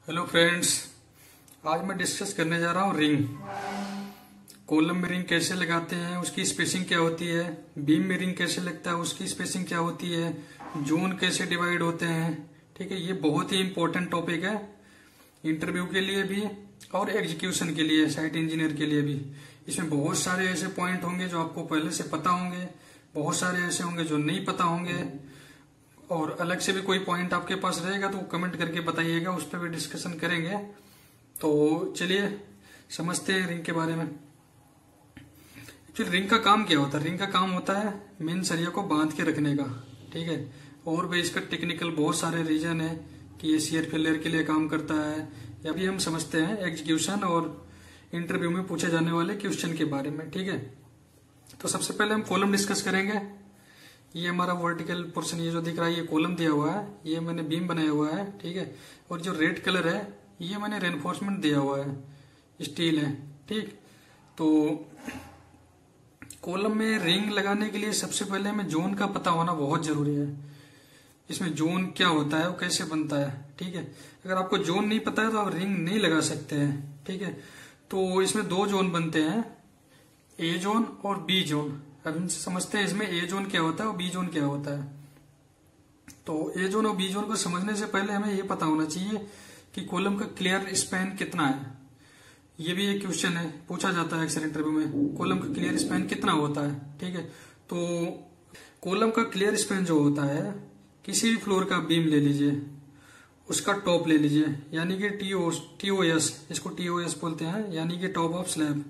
Hello friends, आज मैं discuss करने जा रहा हूँ रिंग। कॉलम में रिंग कैसे लगाते हैं, उसकी स्पेसिंग क्या होती है, बीम में रिंग कैसे लगता है, उसकी स्पेसिंग क्या होती है, जोन कैसे डिवाइड होते हैं। ठीक है, ये बहुत ही इंपॉर्टेंट टॉपिक है इंटरव्यू के लिए भी और एग्जीक्यूशन के लिए, साइट इंजीनियर के लिए भी। इसमें बहुत सारे ऐसे पॉइंट होंगे जो आपको पहले से पता होंगे, बहुत सारे ऐसे होंगे जो नहीं पता होंगे, और अलग से भी कोई पॉइंट आपके पास रहेगा तो कमेंट करके बताइएगा, उस पर भी डिस्कशन करेंगे। तो चलिए समझते हैं रिंग के बारे में। एक्चुअली रिंग का काम क्या होता है? रिंग का काम होता है मेन सरिया को बांध के रखने का। ठीक है, और भी इसका टेक्निकल बहुत सारे रीजन है कि ये शियर फेलियर के लिए काम करता है, या भी हम समझते हैं एग्जीक्यूशन और इंटरव्यू में पूछे जाने वाले क्वेश्चन के बारे में। ठीक है, तो सबसे पहले हम कॉलम डिस्कस करेंगे। ये हमारा वर्टिकल पोर्शन, ये जो दिख रहा है ये कॉलम दिया हुआ है, ये मैंने बीम बनाया हुआ है। ठीक है, और जो रेड कलर है ये मैंने रेनफोर्समेंट दिया हुआ है, स्टील है। ठीक, तो कॉलम में रिंग लगाने के लिए सबसे पहले हमें जोन का पता होना बहुत जरूरी है। इसमें जोन क्या होता है, वो कैसे बनता है। ठीक है, अगर आपको जोन नहीं पता है तो आप रिंग नहीं लगा सकते हैं। ठीक है, तो इसमें दो जोन बनते हैं, ए जोन और बी जोन। अब इनसे समझते हैं इसमें ए जोन क्या होता है और बी जोन क्या होता है। तो ए जोन और बी जोन को समझने से पहले हमें ये पता होना चाहिए कि कॉलम का क्लियर स्पैन कितना है। ये भी एक क्वेश्चन है, पूछा जाता है अक्सर इंटरव्यू में, कॉलम का क्लियर स्पैन कितना होता है। ठीक है, तो कॉलम का क्लियर स्पैन जो होता है, किसी भी फ्लोर का बीम ले लीजिए, उसका टॉप ले लीजिए, यानी कि टीओएस, इसको टीओएस बोलते हैं, यानी कि टॉप ऑफ स्लैब।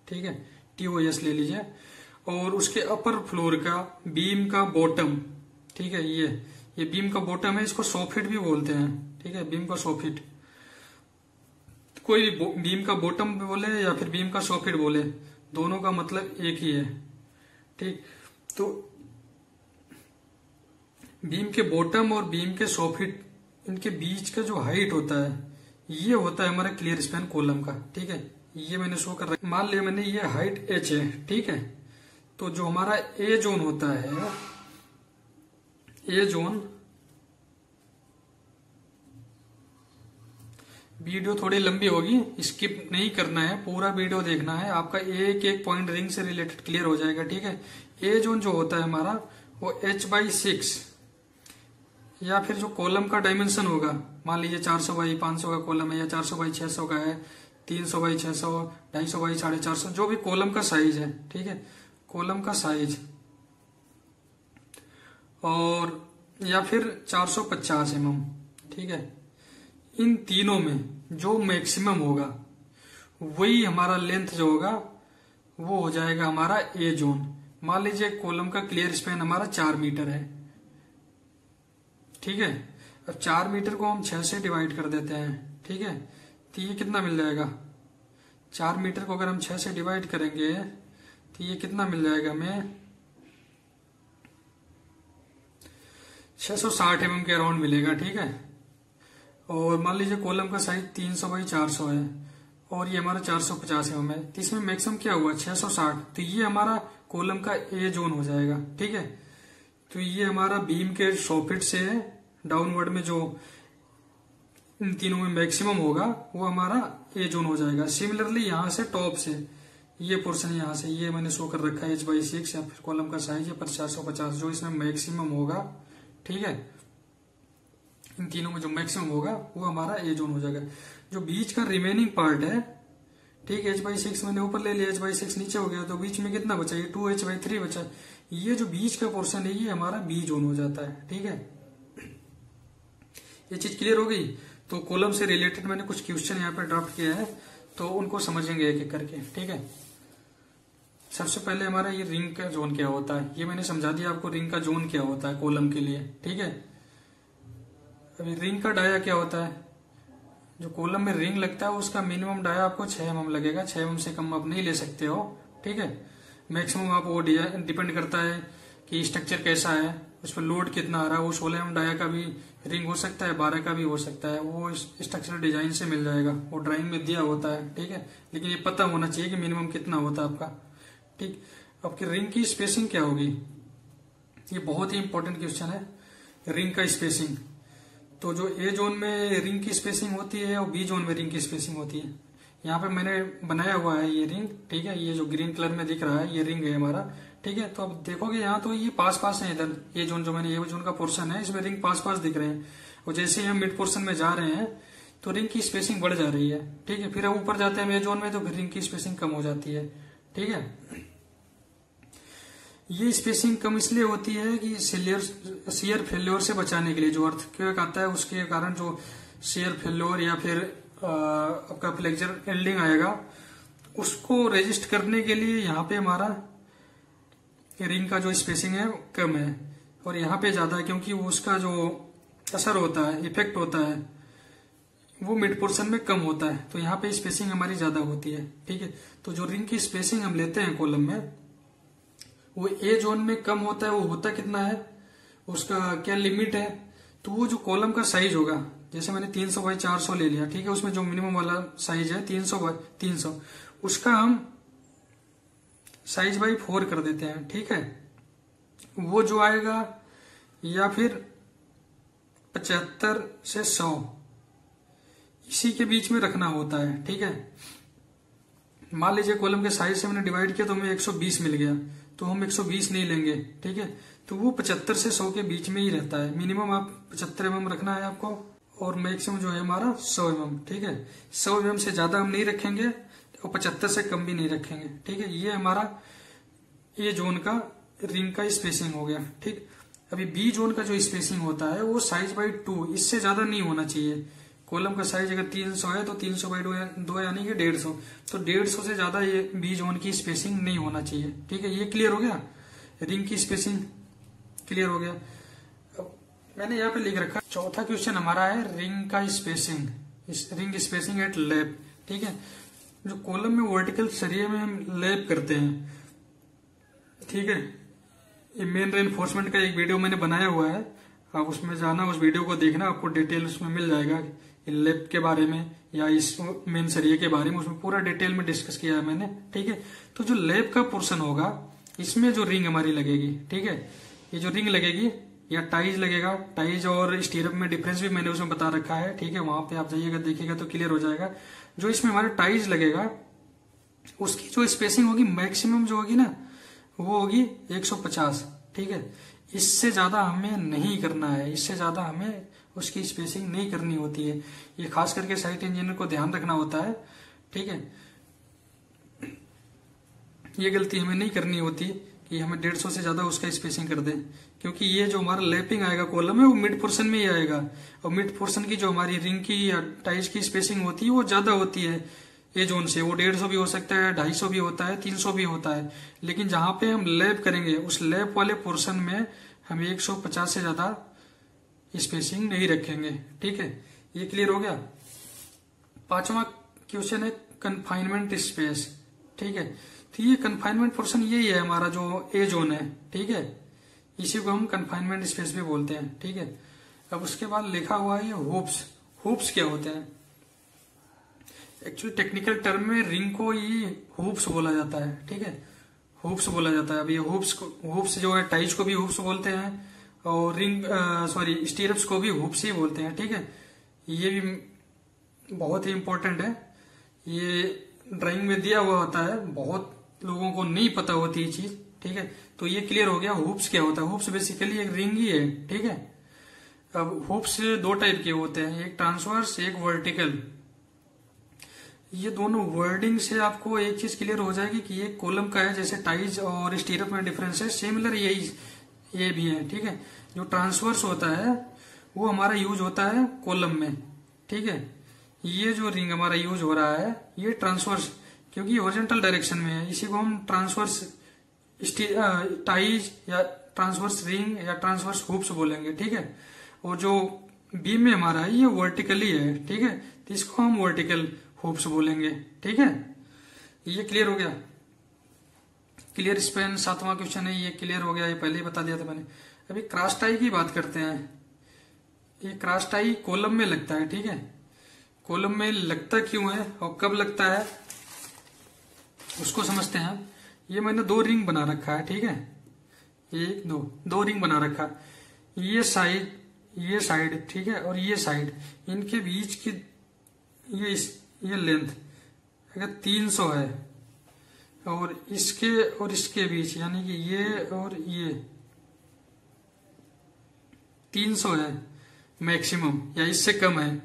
ठीक है, टीओएस ले लीजिए, और उसके अपर फ्लोर का बीम का बॉटम। ठीक है, ये बीम का बॉटम है, इसको सॉफिट भी बोलते हैं। ठीक है, बीम का सॉफिट, कोई बीम का बॉटम बोले या फिर बीम का सॉफिट बोले, दोनों का मतलब एक ही है। ठीक, तो बीम के बॉटम और बीम के सॉफिट, इनके बीच का जो हाइट होता है, ये होता है हमारा क्लियर स्पैन कॉलम का। ठीक है, ये मैंने शो कर रखा, मान लिया मैंने ये हाइट h है। ठीक है, तो जो हमारा ए जोन होता है, ए जोन, वीडियो थोड़ी लंबी होगी, स्किप नहीं करना है, पूरा वीडियो देखना है, आपका एक एक पॉइंट रिंग से रिलेटेड क्लियर हो जाएगा। ठीक है, ए जोन जो होता है हमारा वो h/6, या फिर जो कॉलम का डायमेंशन होगा, मान लीजिए 400x500 का कॉलम है, या 400x600 का है, 300x600, 250x450, जो भी कॉलम का साइज है। ठीक है, कॉलम का साइज, और या फिर 450 mm। ठीक है, इन तीनों में जो मैक्सिमम होगा वही हमारा लेंथ जो होगा वो हो जाएगा हमारा ए जोन। मान लीजिए कॉलम का क्लियर स्पैन हमारा 4 मीटर है। ठीक है, अब 4 मीटर को हम 6 से डिवाइड कर देते हैं। ठीक है, तो ये कितना मिल जाएगा, 4 मीटर को अगर हम 6 से डिवाइड करेंगे तो ये कितना मिल जाएगा हमें, 660 mm के अराउंड मिलेगा। ठीक है, और मान लीजिए कॉलम का साइज 300x400 है और ये हमारा 450 mm है, तो इसमें मैक्सिमम क्या हुआ 660, तो ये हमारा कॉलम का ए जोन हो जाएगा। ठीक है, तो ये हमारा बीम के सॉफिट से डाउनवर्ड में जो इन तीनों में मैक्सिमम होगा वो हमारा ए जोन हो जाएगा। सिमिलरली यहाँ से टॉप से ये पोर्शन, यहाँ से ये मैंने शो कर रखा है h/6, या फिर कॉलम का साइज है 450, जो इसमें मैक्सिमम होगा। ठीक है, इन तीनों में जो मैक्सिमम होगा वो हमारा ए जोन हो जाएगा। जो बीच का रिमेनिंग पार्ट है, ठीक, h/6 मैंने ऊपर ले लिया, h/6 नीचे हो गया, तो बीच में कितना बचा, ये 2h/3 बचा। ये जो बीच का पोर्शन है ये हमारा बी जोन हो जाता है। ठीक है, ये चीज क्लियर हो गई। तो कॉलम से रिलेटेड मैंने कुछ क्वेश्चन यहाँ पे ड्राफ्ट किया है, तो उनको समझेंगे एक एक करके। ठीक है, सबसे पहले हमारा ये रिंग का जोन क्या होता है, ये मैंने समझा दिया आपको, रिंग का जोन क्या होता है कॉलम के लिए। ठीक है, अभी रिंग का डाया क्या होता है, जो कॉलम में रिंग लगता है उसका मिनिमम डाया आपको 6 mm लगेगा, 6 mm से कम आप नहीं ले सकते हो। ठीक है, मैक्सिमम आप वो डिपेंड करता है कि स्ट्रक्चर कैसा है, उस पर लोड कितना आ रहा है। वो 16 mm डाया का भी रिंग हो सकता है, 12 का भी हो सकता है, वो स्ट्रक्चरल डिजाइन से मिल जाएगा, वो ड्राइंग में दिया होता है। ठीक है, लेकिन ये पता होना चाहिए कि मिनिमम कितना होता है आपका। ठीक, आपकी रिंग की स्पेसिंग क्या होगी, ये बहुत ही इंपॉर्टेंट क्वेश्चन है, रिंग का स्पेसिंग। तो जो ए जोन में रिंग की स्पेसिंग होती है और बी जोन में रिंग की स्पेसिंग होती है। यहाँ पे मैंने बनाया हुआ है ये रिंग, ठीक है, ये जो ग्रीन कलर में दिख रहा है ये रिंग है हमारा, ठीक है। तो अब देखोगे यहाँ तो ये पास पास है, इधर ये जोन जो मैंने ये जोन का पोर्शन है इसमें रिंग पास पास दिख रहे हैं, और जैसे ही हम मिड पोर्शन में जा रहे हैं तो रिंग की स्पेसिंग बढ़ जा रही है, ठीक है। फिर हम ऊपर जाते हैं ए जोन में तो फिर रिंग की स्पेसिंग कम हो जाती है, ठीक है। ये स्पेसिंग कम इसलिए होती है कि शेयर फेल्योर से बचाने के लिए, जो अर्थक्वेक आता है उसके कारण जो शेयर फेल्योर या फिर आपका फ्लेक्चर एल्डिंग आएगा उसको रेजिस्ट करने के लिए यहाँ पे हमारा रिंग का जो स्पेसिंग है कम है, और यहाँ पे ज्यादा है क्योंकि वो उसका जो असर होता है, इफेक्ट होता है, वो मिड पोर्शन में कम होता है, तो यहाँ पे स्पेसिंग हमारी ज्यादा होती है, ठीक है। तो जो रिंग की स्पेसिंग हम लेते हैं कॉलम में वो ए जोन में कम होता है, वो होता कितना है, उसका क्या लिमिट है, तो वो जो कॉलम का साइज होगा, जैसे मैंने 300 बाई 400 ले लिया, ठीक है, उसमें जो मिनिमम वाला साइज है 300 बाई 300, उसका हम साइज बाई 4 कर देते हैं, ठीक है। वो जो आएगा या फिर 75 से 100 इसी के बीच में रखना होता है, ठीक है। मान लीजिए कॉलम के साइज से मैंने डिवाइड किया तो हमें 120 मिल गया, तो हम 120 नहीं लेंगे, ठीक है। तो वो 75 से 100 के बीच में ही रहता है, मिनिमम आप 75 mm रखना है आपको, और मैक्सिमम जो है हमारा 100 mm, ठीक है। 100 mm से ज्यादा हम नहीं रखेंगे और 75 से कम भी नहीं रखेंगे, ठीक है। ये हमारा ए जोन का रिंग का स्पेसिंग हो गया, ठीक। अभी बी जोन का जो स्पेसिंग होता है वो साइज बाई 2, इससे ज्यादा नहीं होना चाहिए। कॉलम का साइज अगर 300 है तो 300 बाई 2 यानी कि 150, तो 150 से ज्यादा ये बी जोन की स्पेसिंग नहीं होना चाहिए, ठीक है। ये क्लियर हो गया, रिंग की स्पेसिंग क्लियर हो गया। अब मैंने यहाँ पे लिख रखा, चौथा क्वेश्चन हमारा है रिंग का spacing, ring spacing at lap, ठीक है। जो कॉलम में वर्टिकल सरिये में हम लैप करते हैं, ठीक है, ये मेन रेनफोर्समेंट का एक वीडियो मैंने बनाया हुआ है, आप उसमें जाना, उस वीडियो को देखना, आपको डिटेल उसमें मिल जाएगा लैप के बारे में या इस मेन सरिये के बारे में, उसमें पूरा डिटेल में डिस्कस किया है मैंने, ठीक है। तो जो लैप का पोर्शन होगा इसमें जो रिंग हमारी लगेगी, ठीक है, ये जो रिंग लगेगी या टाइज लगेगा, टाइज और स्टीरअप में डिफरेंस भी मैंने उसमें बता रखा है, ठीक है, वहां पे आप जाइएगा देखिएगा तो क्लियर हो जाएगा। जो इसमें हमारा टाइज लगेगा उसकी जो स्पेसिंग होगी मैक्सिमम जो होगी ना वो होगी 150, ठीक है। इससे ज्यादा हमें नहीं करना है, इससे ज्यादा हमें उसकी स्पेसिंग नहीं करनी होती है, ये खास करके साइट इंजीनियर को ध्यान रखना होता है, ठीक है। ये गलती हमें नहीं करनी होती कि हमें 150 से ज्यादा उसका स्पेसिंग कर दें, क्योंकि ये जो हमारा लैपिंग आएगा कॉलम में वो मिड पोर्शन में ही आएगा, और मिड पोर्शन की जो हमारी रिंग की या टाइज की स्पेसिंग होती है वो ज्यादा होती है ए जोन से, वो 150 भी हो सकता है, 250 भी होता है, 300 भी होता है, लेकिन जहां पे हम लैप करेंगे उस लैप वाले पोर्शन में हम 150 से ज्यादा स्पेसिंग नहीं रखेंगे, ठीक है। ये क्लियर हो गया। पांचवा क्वेश्चन है कन्फाइनमेंट स्पेस, ठीक है। तो ये कन्फाइनमेंट पोर्शन यही है हमारा जो ए जोन है, ठीक है, इसी को हम कन्फाइनमेंट स्पेस भी बोलते हैं, ठीक है। अब उसके बाद लिखा हुआ है ये हुप्स। हुप्स क्या होते हैं? एक्चुअली टेक्निकल टर्म में रिंग को ही हुप्स बोला जाता है, ठीक है, हुप्स बोला जाता है। अब ये हुप्स जो है टाइज को भी हुप्स बोलते हैं और रिंग स्टीरअप्स को भी हुप्स ही बोलते हैं, ठीक है। ये भी बहुत ही इंपॉर्टेंट है, ये ड्राइंग में दिया हुआ होता है, बहुत लोगों को नहीं पता होती ये चीज, ठीक है। तो ये क्लियर हो गया हुप्स क्या होता है। हुप्स बेसिकली एक रिंग ही है, ठीक है। अब हुप्स दो टाइप के होते हैं, एक ट्रांसवर्स एक वर्टिकल। ये दोनों वर्डिंग से आपको एक चीज क्लियर हो जाएगी कि ये कॉलम का है, जैसे टाइज और स्टीरअप में डिफरेंस है, सिमिलर ये भी है, ठीक है। जो ट्रांसवर्स होता है वो हमारा यूज होता है कॉलम में, ठीक है। ये जो रिंग हमारा यूज हो रहा है ये ट्रांसवर्स, क्योंकि हॉरिजॉन्टल डायरेक्शन में है, इसी को हम ट्रांसवर्स टाइज या ट्रांसवर्स रिंग या ट्रांसवर्स हुप्स बोलेंगे, ठीक है। और जो बीम में हमारा है ये वर्टिकली है, ठीक है, तो इसको हम वर्टिकल हुप्स बोलेंगे, ठीक है। ये क्लियर हो गया। क्लियर स्पेन सातवां क्वेश्चन है, ये क्लियर हो गया, ये पहले ही बता दिया था मैंने। अभी क्रॉस टाई की बात करते हैं। ये क्रॉस टाई कॉलम में लगता है, ठीक है। कॉलम में लगता क्यों है और कब लगता है उसको समझते हैं। ये मैंने दो रिंग बना रखा है, ठीक है, एक दो रिंग बना रखा। ये साइड ये साइड, ठीक है, और ये साइड, इनके बीच की ये लेंथ अगर 300 है और इसके बीच यानी कि ये और ये 300 है मैक्सिमम या इससे कम है,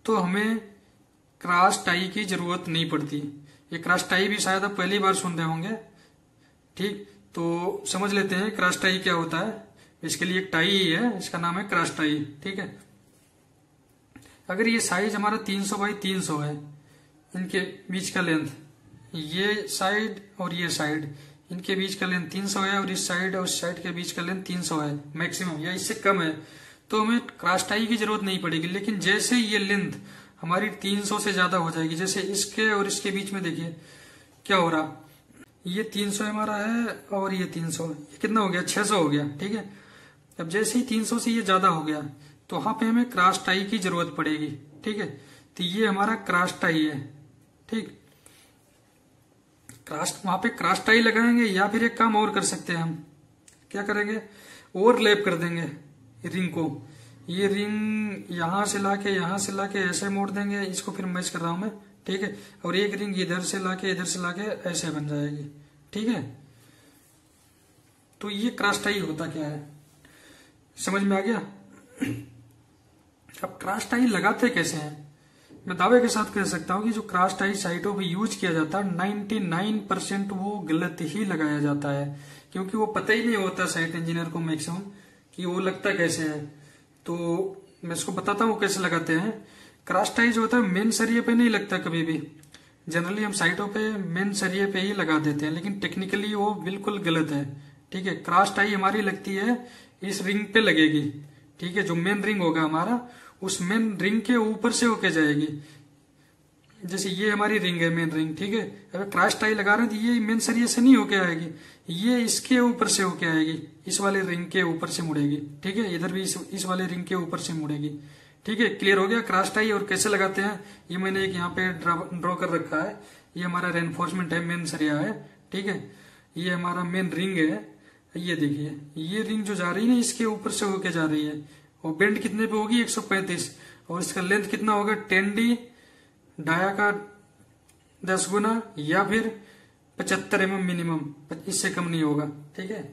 तो हमें क्रॉस टाई की जरूरत नहीं पड़ती। ये क्रॉस टाई भी शायद आप पहली बार सुन रहे होंगे, ठीक, तो समझ लेते हैं क्रॉस टाई क्या होता है। इसके लिए एक टाई ही है, इसका नाम है क्रॉस टाई, ठीक है। अगर ये साइज हमारा 300 बाई 300 है, इनके बीच का लेंथ, ये साइड और ये साइड, इनके बीच का लेंथ 300 है और इस साइड और उस साइड के बीच का लेंथ 300 है मैक्सिमम या इससे कम है, तो हमें क्रॉस टाई की जरूरत नहीं पड़ेगी। लेकिन जैसे ये लेंथ हमारी 300 से ज्यादा हो जाएगी, जैसे इसके और इसके बीच में देखिए क्या हो रहा, ये 300 हमारा है और ये 300, ये कितना हो गया, 600 हो गया, ठीक है। अब जैसे ही 300 से ये ज्यादा हो गया तो वहां पे हमें क्रॉस टाई की जरूरत पड़ेगी, ठीक है। तो ये हमारा क्रॉस टाई है, ठीक। वहां पे क्रॉस टाई लगाएंगे या फिर एक काम और कर सकते हैं हम, क्या करेंगे, ओवरलैप कर देंगे रिंग को। ये रिंग यहां से लाके ऐसे मोड़ देंगे, इसको फिर मैच कर रहा हूं मैं, ठीक है। और एक रिंग इधर से लाके ऐसे बन जाएगी, ठीक है। तो ये क्रॉस टाई होता क्या है, समझ में आ गया। अब क्रॉस टाई लगाते कैसे हैं, मैं दावे के साथ कह सकता हूं कि जो क्रॉस टाई साइटों पे यूज किया जाता है 99% वो गलत ही लगाया जाता है, क्योंकि वो पता ही नहीं होता साइट इंजीनियर को मैक्सिमम कि वो लगता कैसे है। तो मैं इसको बताता हूँ कैसे लगाते हैं। क्रॉस टाई जो होता है मेन सरिये पे नहीं लगता कभी भी, जनरली हम साइटों पे मेन सरिये पे ही लगा देते हैं, लेकिन टेक्निकली वो बिल्कुल गलत है, ठीक है। क्रॉस टाई हमारी लगती है इस रिंग पे लगेगी, ठीक है। जो मेन रिंग होगा हमारा, उस मेन रिंग के ऊपर से होके जाएगी। जैसे ये हमारी रिंग है, मेन रिंग, ठीक है। अगर क्रॉस टाई लगा रहे हैं तो ये मेन सरिये से नहीं होके आएगी, ये इसके ऊपर से होके आएगी, इस वाले रिंग के ऊपर से मुड़ेगी, ठीक है। इधर भी इस वाले रिंग के ऊपर से मुड़ेगी, ठीक है। क्लियर हो गया क्रॉस टाई और कैसे लगाते हैं। ये मैंने एक यहाँ पे ड्रॉ कर रखा है, ये हमारा रेनफोर्समेंट है, मेन सरिया है, ठीक है। ये हमारा मेन रिंग है, ये देखिए ये रिंग जो जा रही है ना इसके ऊपर से होके जा रही है, और बेंड कितने पे होगी 135, और इसका लेंथ कितना होगा 10D, डाया का 10 गुना या फिर 75 mm मिनिमम, इससे कम नहीं होगा, ठीक है।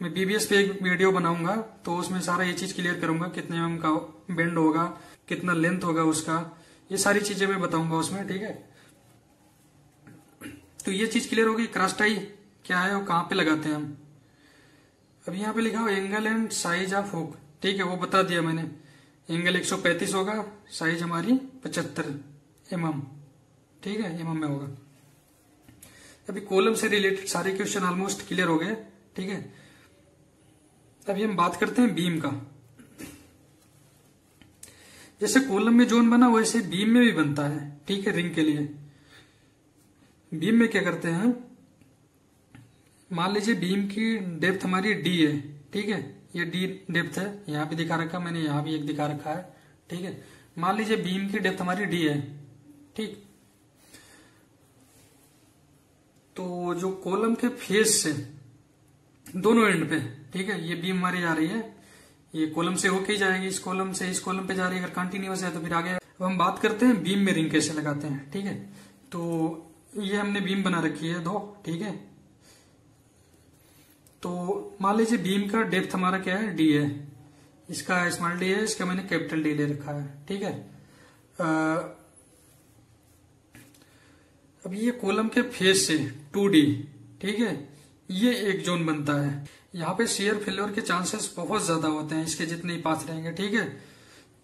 मैं BBS पे एक वीडियो बनाऊंगा तो उसमें सारा ये चीज क्लियर करूंगा, कितने mm का बेंड होगा, कितना लेंथ होगा उसका, ये सारी चीजें मैं बताऊंगा उसमें, ठीक है। तो ये चीज क्लियर होगी क्रॉस टाई क्या है और कहाँ पे लगाते हैं हम। अब यहाँ पे लिखा हो angle and size of hook, ठीक है, वो बता दिया मैंने। एंगल 135 होगा, साइज हमारी 75 mm, ठीक है, mm में होगा। अभी कॉलम से रिलेटेड सारे क्वेश्चन ऑलमोस्ट क्लियर हो गए, ठीक है। अभी हम बात करते हैं बीम का। जैसे कॉलम में जोन बना वैसे बीम में भी बनता है, ठीक है। रिंग के लिए बीम में क्या करते हैं, मान लीजिए बीम की डेप्थ हमारी D है, ठीक है, ये D डेप्थ है, यहाँ भी दिखा रखा मैंने, यहाँ भी एक दिखा रखा है, ठीक है। मान लीजिए बीम की डेप्थ हमारी D है, ठीक। तो जो कॉलम के फेस से दोनों एंड पे, ठीक है, ये बीम हमारी जा रही है, ये कॉलम से होके ही जाएगी, इस कॉलम से इस कॉलम पे जा रही है, अगर कंटिन्यूअस है तो फिर आगे। अब हम बात करते हैं बीम में रिंग कैसे लगाते हैं, ठीक है। तो ये हमने बीम बना रखी है 2, ठीक है। तो मान लीजिए बीम का डेप्थ हमारा क्या है D है, इसका स्मॉल d है, इसका मैंने कैपिटल D ले रखा है, ठीक है। अब ये कॉलम के फेस से 2D, ठीक है, ये एक जोन बनता है। यहाँ पे शेयर फेल्योर के चांसेस बहुत ज्यादा होते हैं, इसके जितने ही पाथ रहेंगे, ठीक है।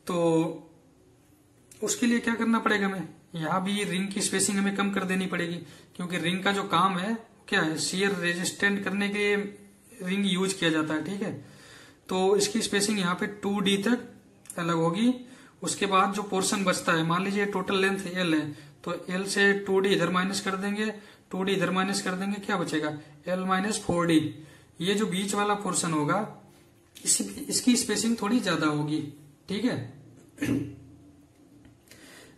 तो उसके लिए क्या करना पड़ेगा हमें, यहाँ भी रिंग की स्पेसिंग हमें कम कर देनी पड़ेगी, क्योंकि रिंग का जो काम है क्या है, शेयर रेजिस्टेंट करने के लिए रिंग यूज किया जाता है, ठीक है। तो इसकी स्पेसिंग यहाँ पे 2D तक अलग होगी। उसके बाद जो पोर्शन बचता है, मान लीजिए टोटल लेंथ L है, तो L से 2D इधर माइनस कर देंगे, 2D इधर माइनस कर देंगे, क्या बचेगा L माइनस 4D। ये जो बीच वाला पोर्शन होगा इसकी स्पेसिंग थोड़ी ज्यादा होगी, ठीक है।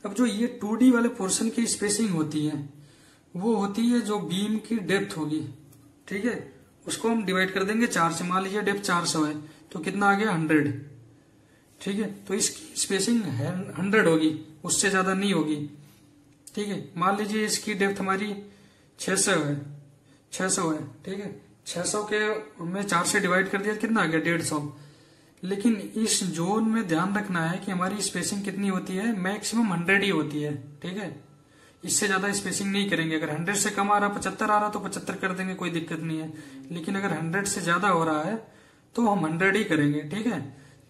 अब जो ये 2D वाले पोर्शन की स्पेसिंग होती है वो होती है जो बीम की डेप्थ होगी, ठीक है। उसको हम डिवाइड कर देंगे 4 से, मान लीजिए डेप्थ 400 है तो कितना आ गया 100, ठीक है, तो इसकी स्पेसिंग 100 होगी, उससे ज्यादा नहीं होगी। ठीक है, मान लीजिए इसकी डेप्थ हमारी 600 है, 600 है। ठीक है, 600 के हमने 4 से डिवाइड कर दिया, कितना आ गया 150। लेकिन इस जोन में ध्यान रखना है कि हमारी स्पेसिंग कितनी होती है, मैक्सिमम 100 ही होती है। ठीक है, इससे ज्यादा स्पेसिंग नहीं करेंगे। अगर 100 से कम आ रहा, 75 आ रहा तो 75 कर देंगे, कोई दिक्कत नहीं है। लेकिन अगर 100 से ज्यादा हो रहा है तो हम 100 ही करेंगे। ठीक है,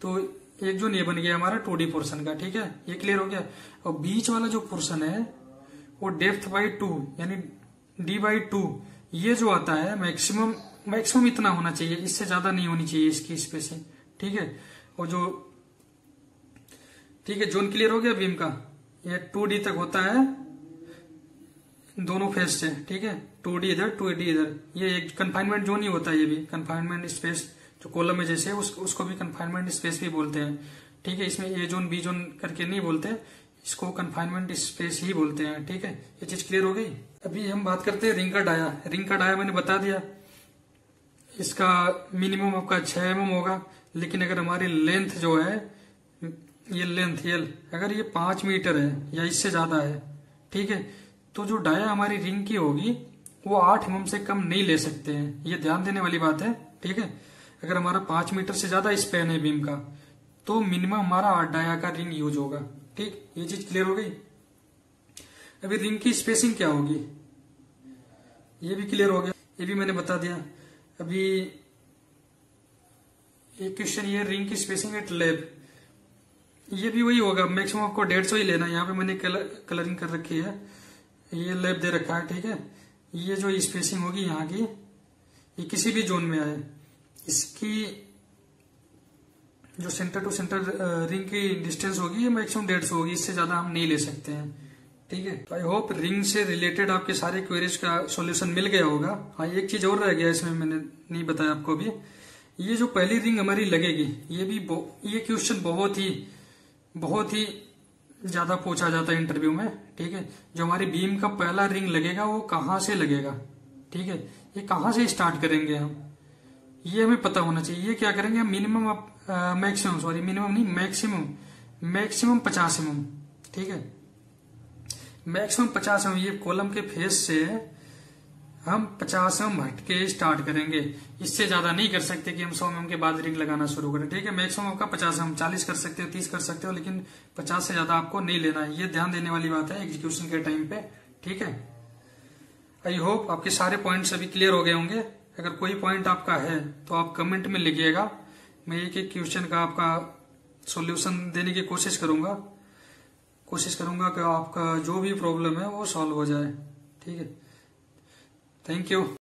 तो एक जोन ये बन गया हमारा 2D पोर्शन का। ठीक है, ये क्लियर हो गया। और बीच वाला जो पोर्शन है वो डेप्थ बाई 2 यानी D/2, ये जो आता है मैक्सिमम इतना होना चाहिए, इससे ज्यादा नहीं होनी चाहिए इसकी स्पेसिंग। ठीक है, और जो ठीक है जोन क्लियर हो गया बीम का, ये 2D तक होता है दोनों फेस से। ठीक है, 2D इधर 2D इधर, ये एक कन्फाइनमेंट जोन ही होता है। ये भी कन्फाइनमेंट स्पेस जो कॉलम में जैसे है उसको भी कन्फाइनमेंट स्पेस भी बोलते हैं। ठीक है, इसमें ए जोन बी जोन करके नहीं बोलते, इसको कन्फाइनमेंट स्पेस ही बोलते हैं। ठीक है, ये चीज क्लियर हो गई। अभी हम बात करते हैं रिंग का डाया। रिंग का डाया मैंने बता दिया, इसका मिनिमम आपका 6 mm होगा। लेकिन अगर हमारी लेंथ जो है, ये लेंथ अगर ये 5 मीटर है या इससे ज्यादा है, ठीक है, तो जो डाया हमारी रिंग की होगी वो 8 mm से कम नहीं ले सकते हैं। ये ध्यान देने वाली बात है। ठीक है, अगर हमारा 5 मीटर से ज्यादा स्पैन है बीम का, तो मिनिमम हमारा 8 डाया का रिंग यूज होगा। ठीक, ये चीज क्लियर हो गई। अभी रिंग की स्पेसिंग क्या होगी, ये भी क्लियर हो गया, ये भी मैंने बता दिया। अभी एक क्वेश्चन ये रिंग की स्पेसिंग एट लैब, ये भी वही होगा, मैक्सिमम आपको 150 ही लेना है। यहाँ पे मैंने कलरिंग कर रखी है, ये लैब दे रखा है। ठीक है, ये जो स्पेसिंग होगी यहाँ की, ये किसी भी जोन में आए, इसकी जो सेंटर टू सेंटर रिंग की डिस्टेंस होगी ये मैक्सिमम 150 होगी, इससे ज्यादा हम नहीं ले सकते हैं। ठीक है, तो आई होप रिंग से रिलेटेड आपके सारे क्वेरीज का सॉल्यूशन मिल गया होगा। हाँ, एक चीज और रह गया इसमें, मैंने नहीं बताया आपको अभी। ये जो पहली रिंग हमारी लगेगी, ये क्वेश्चन बहुत ही ज्यादा पूछा जाता है इंटरव्यू में। ठीक है, जो हमारी बीम का पहला रिंग लगेगा वो कहाँ से लगेगा। ठीक है, ये कहाँ से स्टार्ट करेंगे हम, ये हमें पता होना चाहिए। ये क्या करेंगे हम, मैक्सिमम 50 mm। ठीक है, मैक्सिमम 50 mm, ये कॉलम के फेस से हम 50 mm हट के स्टार्ट करेंगे। इससे ज्यादा नहीं कर सकते कि हम 100 mm के बाद रिंग लगाना शुरू करें। ठीक है, मैक्सिमम आपका 50 mm, 40 कर सकते हो, 30 कर सकते हो, लेकिन 50 से ज्यादा आपको नहीं लेना है। ये ध्यान देने वाली बात है एग्जीक्यूशन के टाइम पे। ठीक है, आई होप आपके सारे पॉइंट्स अभी क्लियर हो गए होंगे। अगर कोई पॉइंट आपका है तो आप कमेंट में लिखिएगा, मैं एक एक क्वेश्चन का आपका सॉल्यूशन देने की कोशिश करूंगा कि आपका जो भी प्रॉब्लम है वो सॉल्व हो जाए। ठीक है, थैंक यू।